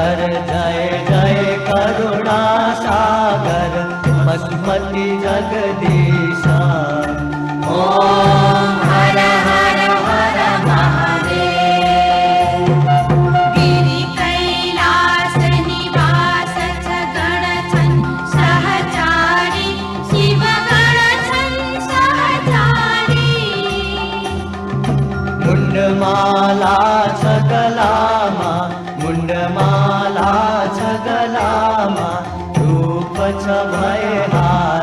जय जय करुणा सागर पशुपति जगदीशा। ओम हर हर हर महादेव। गिरि कैलास निवास गण छन सहचारी शिव गण छन सहचारी। मुंडमाला छगलामा मुंडमाला छगलामा रूप छ भयहारी।